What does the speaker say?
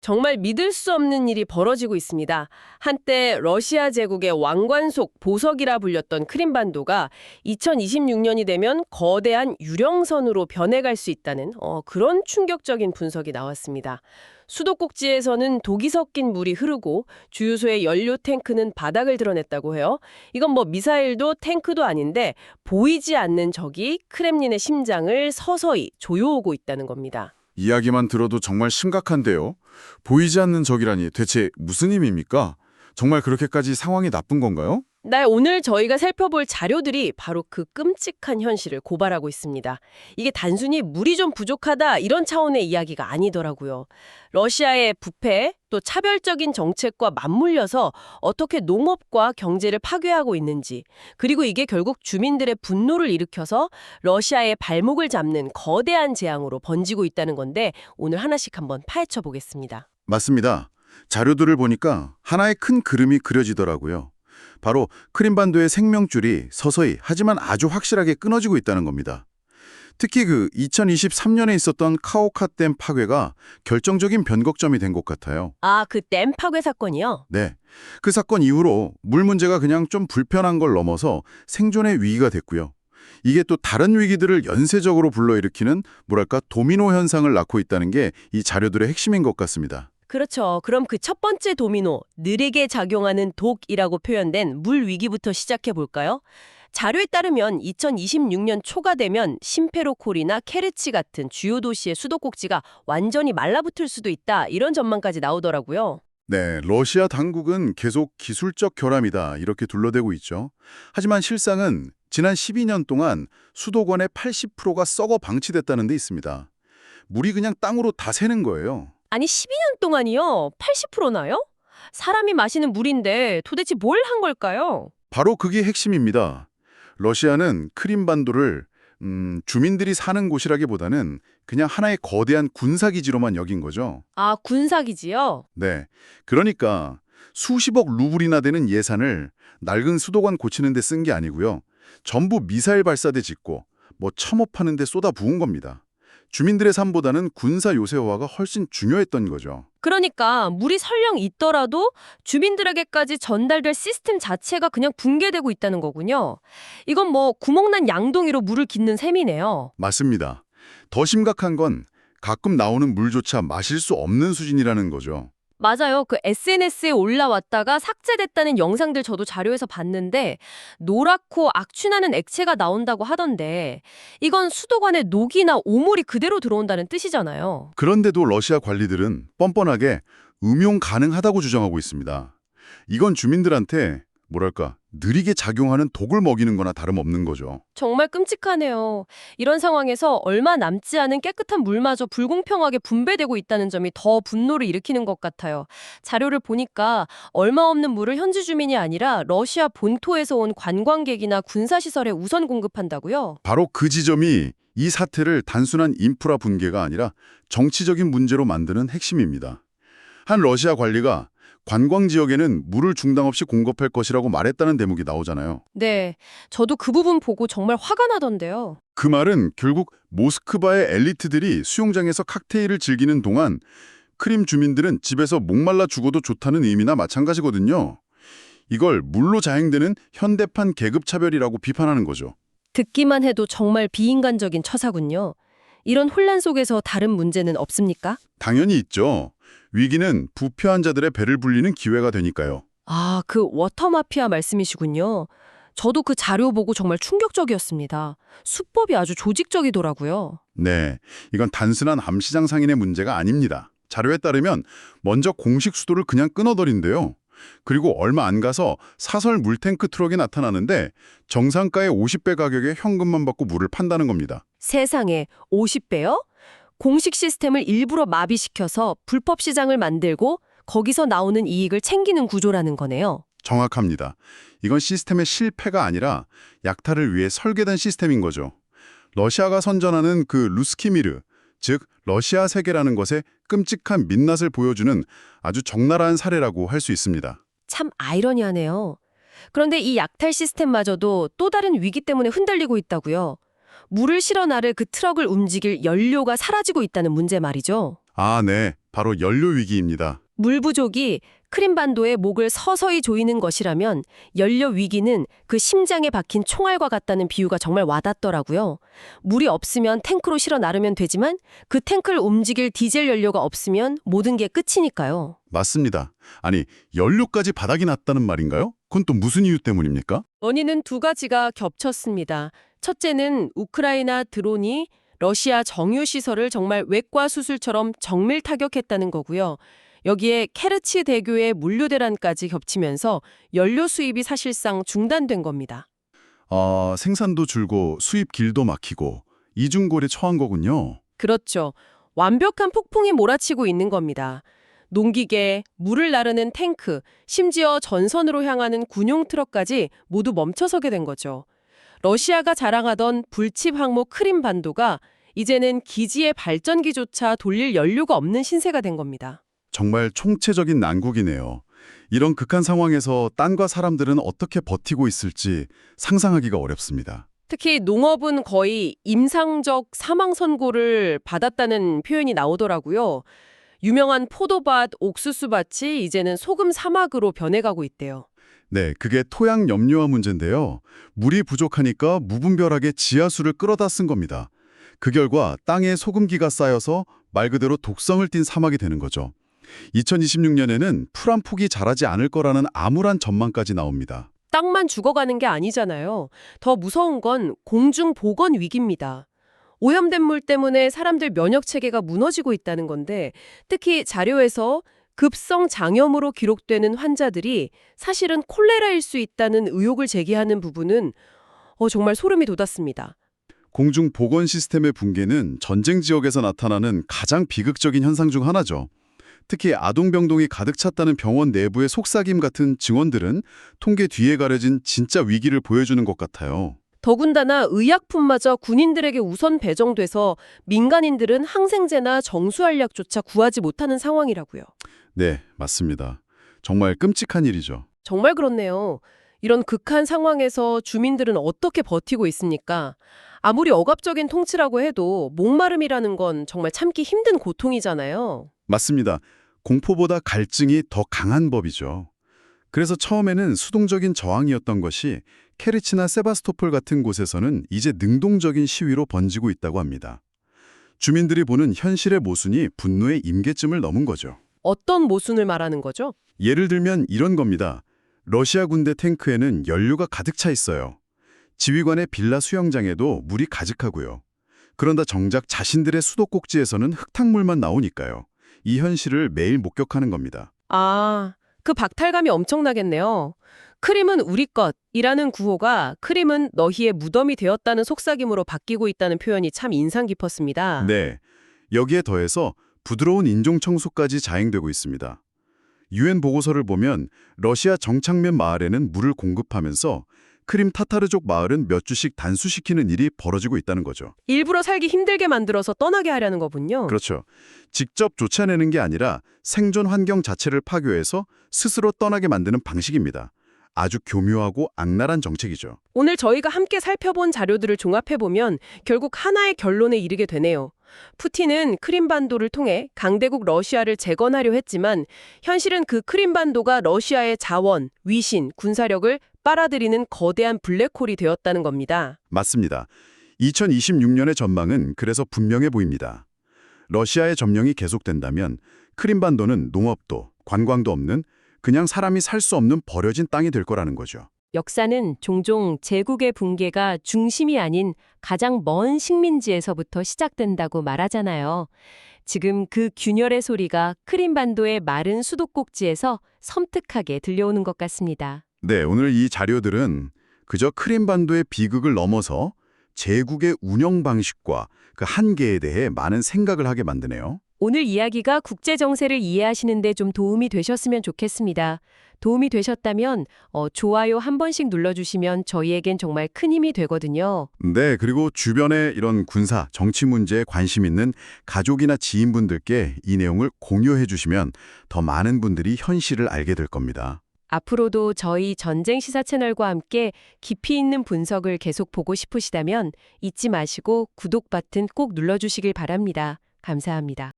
정말 믿을 수 없는 일이 벌어지고 있습니다. 한때 러시아 제국의 왕관속 보석이라 불렸던 크림반도가 2026년이 되면 거대한 유령선으로 변해갈 수 있다는 그런 충격적인 분석이 나왔습니다. 수도꼭지에서는 독이 섞인 물이 흐르고 주유소의 연료 탱크는 바닥을 드러냈다고 해요. 이건 미사일도 탱크도 아닌데 보이지 않는 적이 크렘린의 심장을 서서히 조여오고 있다는 겁니다. 이야기만 들어도 정말 심각한데요. 보이지 않는 적이라니 대체 무슨 의미입니까? 정말 그렇게까지 상황이 나쁜 건가요? 네, 오늘 저희가 살펴볼 자료들이 바로 그 끔찍한 현실을 고발하고 있습니다. 이게 단순히 물이 좀 부족하다 이런 차원의 이야기가 아니더라고요. 러시아의 부패, 또 차별적인 정책과 맞물려서 어떻게 농업과 경제를 파괴하고 있는지, 그리고 이게 결국 주민들의 분노를 일으켜서 러시아의 발목을 잡는 거대한 재앙으로 번지고 있다는 건데 오늘 하나씩 한번 파헤쳐 보겠습니다. 맞습니다. 자료들을 보니까 하나의 큰 그림이 그려지더라고요. 바로 크림반도의 생명줄이 서서히 하지만 아주 확실하게 끊어지고 있다는 겁니다. 특히 2023년에 있었던 카오카 댐 파괴가 결정적인 변곡점이 된 것 같아요. 아, 그 댐 파괴 사건이요? 네. 그 사건 이후로 물 문제가 그냥 좀 불편한 걸 넘어서 생존의 위기가 됐고요. 이게 또 다른 위기들을 연쇄적으로 불러일으키는 도미노 현상을 낳고 있다는 게 이 자료들의 핵심인 것 같습니다. 그렇죠. 그럼 그 첫 번째 도미노, 느리게 작용하는 독이라고 표현된 물 위기부터 시작해 볼까요? 자료에 따르면 2026년 초가 되면 심페로폴이나 케르치 같은 주요 도시의 수도꼭지가 완전히 말라붙을 수도 있다, 이런 전망까지 나오더라고요. 네, 러시아 당국은 계속 기술적 결함이다 이렇게 둘러대고 있죠. 하지만 실상은 지난 12년 동안 수도권의 80%가 썩어 방치됐다는 데 있습니다. 물이 그냥 땅으로 다 새는 거예요. 아니 12년 동안이요? 80%나요? 사람이 마시는 물인데 도대체 뭘 한 걸까요? 바로 그게 핵심입니다. 러시아는 크림반도를 주민들이 사는 곳이라기보다는 그냥 하나의 거대한 군사기지로만 여긴 거죠. 아, 군사기지요? 네, 그러니까 수십억 루블이나 되는 예산을 낡은 수도관 고치는 데 쓴 게 아니고요. 전부 미사일 발사대 짓고 첨업하는 데 쏟아 부은 겁니다. 주민들의 삶보다는 군사 요새화가 훨씬 중요했던 거죠. 그러니까 물이 설령 있더라도 주민들에게까지 전달될 시스템 자체가 그냥 붕괴되고 있다는 거군요. 이건 구멍난 양동이로 물을 깃는 셈이네요. 맞습니다. 더 심각한 건 가끔 나오는 물조차 마실 수 없는 수준이라는 거죠. 맞아요. 그 SNS에 올라왔다가 삭제됐다는 영상들 저도 자료에서 봤는데 노랗고 악취나는 액체가 나온다고 하던데 이건 수도관에 녹이나 오물이 그대로 들어온다는 뜻이잖아요. 그런데도 러시아 관리들은 뻔뻔하게 음용 가능하다고 주장하고 있습니다. 이건 주민들한테 느리게 작용하는 독을 먹이는 거나 다름없는 거죠. 정말 끔찍하네요. 이런 상황에서 얼마 남지 않은 깨끗한 물마저 불공평하게 분배되고 있다는 점이 더 분노를 일으키는 것 같아요. 자료를 보니까 얼마 없는 물을 현지 주민이 아니라 러시아 본토에서 온 관광객이나 군사시설에 우선 공급한다고요? 바로 그 지점이 이 사태를 단순한 인프라 붕괴가 아니라 정치적인 문제로 만드는 핵심입니다. 한 러시아 관리가 관광 지역에는 물을 중단 없이 공급할 것이라고 말했다는 대목이 나오잖아요. 네, 저도 그 부분 보고 정말 화가 나던데요. 그 말은 결국 모스크바의 엘리트들이 수영장에서 칵테일을 즐기는 동안 크림 주민들은 집에서 목말라 죽어도 좋다는 의미나 마찬가지거든요. 이걸 물로 자행되는 현대판 계급차별이라고 비판하는 거죠. 듣기만 해도 정말 비인간적인 처사군요. 이런 혼란 속에서 다른 문제는 없습니까? 당연히 있죠. 위기는 부패한 자들의 배를 불리는 기회가 되니까요. 아, 그 워터 마피아 말씀이시군요. 저도 그 자료 보고 정말 충격적이었습니다. 수법이 아주 조직적이더라고요. 네, 이건 단순한 암시장 상인의 문제가 아닙니다. 자료에 따르면 먼저 공식 수도를 그냥 끊어버린대요. 그리고 얼마 안 가서 사설 물탱크 트럭이 나타나는데 정상가의 50배 가격에 현금만 받고 물을 판다는 겁니다. 세상에 50배요? 공식 시스템을 일부러 마비시켜서 불법 시장을 만들고 거기서 나오는 이익을 챙기는 구조라는 거네요. 정확합니다. 이건 시스템의 실패가 아니라 약탈을 위해 설계된 시스템인 거죠. 러시아가 선전하는 그 루스키미르, 즉 러시아 세계라는 것의 끔찍한 민낯을 보여주는 아주 적나라한 사례라고 할 수 있습니다. 참 아이러니하네요. 그런데 이 약탈 시스템마저도 또 다른 위기 때문에 흔들리고 있다고요. 물을 실어 나를 그 트럭을 움직일 연료가 사라지고 있다는 문제 말이죠. 아, 네. 바로 연료 위기입니다. 물 부족이 크림반도의 목을 서서히 조이는 것이라면 연료 위기는 그 심장에 박힌 총알과 같다는 비유가 정말 와닿더라고요. 물이 없으면 탱크로 실어 나르면 되지만 그 탱크를 움직일 디젤 연료가 없으면 모든 게 끝이니까요. 맞습니다. 아니, 연료까지 바닥이 났다는 말인가요? 그건 또 무슨 이유 때문입니까? 원인은 두 가지가 겹쳤습니다. 첫째는 우크라이나 드론이 러시아 정유 시설을 정말 외과 수술처럼 정밀 타격했다는 거고요. 여기에 케르치 대교의 물류 대란까지 겹치면서 연료 수입이 사실상 중단된 겁니다. 생산도 줄고 수입 길도 막히고 이중고에 처한 거군요. 그렇죠. 완벽한 폭풍이 몰아치고 있는 겁니다. 농기계, 물을 나르는 탱크, 심지어 전선으로 향하는 군용 트럭까지 모두 멈춰서게 된 거죠. 러시아가 자랑하던 불집 항모 크림반도가 이제는 기지의 발전기조차 돌릴 연료가 없는 신세가 된 겁니다. 정말 총체적인 난국이네요. 이런 극한 상황에서 땅과 사람들은 어떻게 버티고 있을지 상상하기가 어렵습니다. 특히 농업은 거의 임상적 사망 선고를 받았다는 표현이 나오더라고요. 유명한 포도밭, 옥수수밭이 이제는 소금 사막으로 변해가고 있대요. 네, 그게 토양 염료화 문제인데요. 물이 부족하니까 무분별하게 지하수를 끌어다 쓴 겁니다. 그 결과 땅에 소금기가 쌓여서 말 그대로 독성을 띤 사막이 되는 거죠. 2026년에는 풀 한 폭이 자라지 않을 거라는 암울한 전망까지 나옵니다. 땅만 죽어가는 게 아니잖아요. 더 무서운 건 공중 보건 위기입니다. 오염된 물 때문에 사람들 면역 체계가 무너지고 있다는 건데 특히 자료에서 급성 장염으로 기록되는 환자들이 사실은 콜레라일 수 있다는 의혹을 제기하는 부분은 정말 소름이 돋았습니다. 공중 보건 시스템의 붕괴는 전쟁 지역에서 나타나는 가장 비극적인 현상 중 하나죠. 특히 아동병동이 가득 찼다는 병원 내부의 속삭임 같은 증언들은 통계 뒤에 가려진 진짜 위기를 보여주는 것 같아요. 더군다나 의약품마저 군인들에게 우선 배정돼서 민간인들은 항생제나 정수알약조차 구하지 못하는 상황이라고요. 네, 맞습니다. 정말 끔찍한 일이죠. 정말 그렇네요. 이런 극한 상황에서 주민들은 어떻게 버티고 있습니까? 아무리 억압적인 통치라고 해도 목마름이라는 건 정말 참기 힘든 고통이잖아요. 맞습니다. 공포보다 갈증이 더 강한 법이죠. 그래서 처음에는 수동적인 저항이었던 것이 케르치나 세바스토폴 같은 곳에서는 이제 능동적인 시위로 번지고 있다고 합니다. 주민들이 보는 현실의 모순이 분노의 임계점을 넘은 거죠. 어떤 모순을 말하는 거죠? 예를 들면 이런 겁니다. 러시아 군대 탱크에는 연료가 가득 차 있어요. 지휘관의 빌라 수영장에도 물이 가득하고요. 그런다 정작 자신들의 수도꼭지에서는 흙탕물만 나오니까요. 이 현실을 매일 목격하는 겁니다. 그 박탈감이 엄청나겠네요. 크림은 우리 것이라는 구호가 크림은 너희의 무덤이 되었다는 속삭임으로 바뀌고 있다는 표현이 참 인상 깊었습니다. 네, 여기에 더해서 부드러운 인종 청소까지 자행되고 있습니다. 유엔 보고서를 보면 러시아 정착면 마을에는 물을 공급하면서 크림 타타르족 마을은 몇 주씩 단수시키는 일이 벌어지고 있다는 거죠. 일부러 살기 힘들게 만들어서 떠나게 하려는 거군요. 그렇죠. 직접 쫓아내는 게 아니라 생존 환경 자체를 파괴해서 스스로 떠나게 만드는 방식입니다. 아주 교묘하고 악랄한 정책이죠. 오늘 저희가 함께 살펴본 자료들을 종합해보면 결국 하나의 결론에 이르게 되네요. 푸틴은 크림반도를 통해 강대국 러시아를 재건하려 했지만 현실은 그 크림반도가 러시아의 자원, 위신, 군사력을 빨아들이는 거대한 블랙홀이 되었다는 겁니다. 맞습니다. 2026년의 전망은 그래서 분명해 보입니다. 러시아의 점령이 계속된다면 크림반도는 농업도 관광도 없는 그냥 사람이 살 수 없는 버려진 땅이 될 거라는 거죠. 역사는 종종 제국의 붕괴가 중심이 아닌 가장 먼 식민지에서부터 시작된다고 말하잖아요. 지금 그 균열의 소리가 크림반도의 마른 수도꼭지에서 섬뜩하게 들려오는 것 같습니다. 네, 오늘 이 자료들은 그저 크림반도의 비극을 넘어서 제국의 운영 방식과 그 한계에 대해 많은 생각을 하게 만드네요. 오늘 이야기가 국제 정세를 이해하시는 데 좀 도움이 되셨으면 좋겠습니다. 도움이 되셨다면 좋아요 한 번씩 눌러주시면 저희에겐 정말 큰 힘이 되거든요. 네, 그리고 주변에 이런 군사, 정치 문제에 관심 있는 가족이나 지인분들께 이 내용을 공유해 주시면 더 많은 분들이 현실을 알게 될 겁니다. 앞으로도 저희 전쟁 시사 채널과 함께 깊이 있는 분석을 계속 보고 싶으시다면 잊지 마시고 구독 버튼 꼭 눌러주시길 바랍니다. 감사합니다.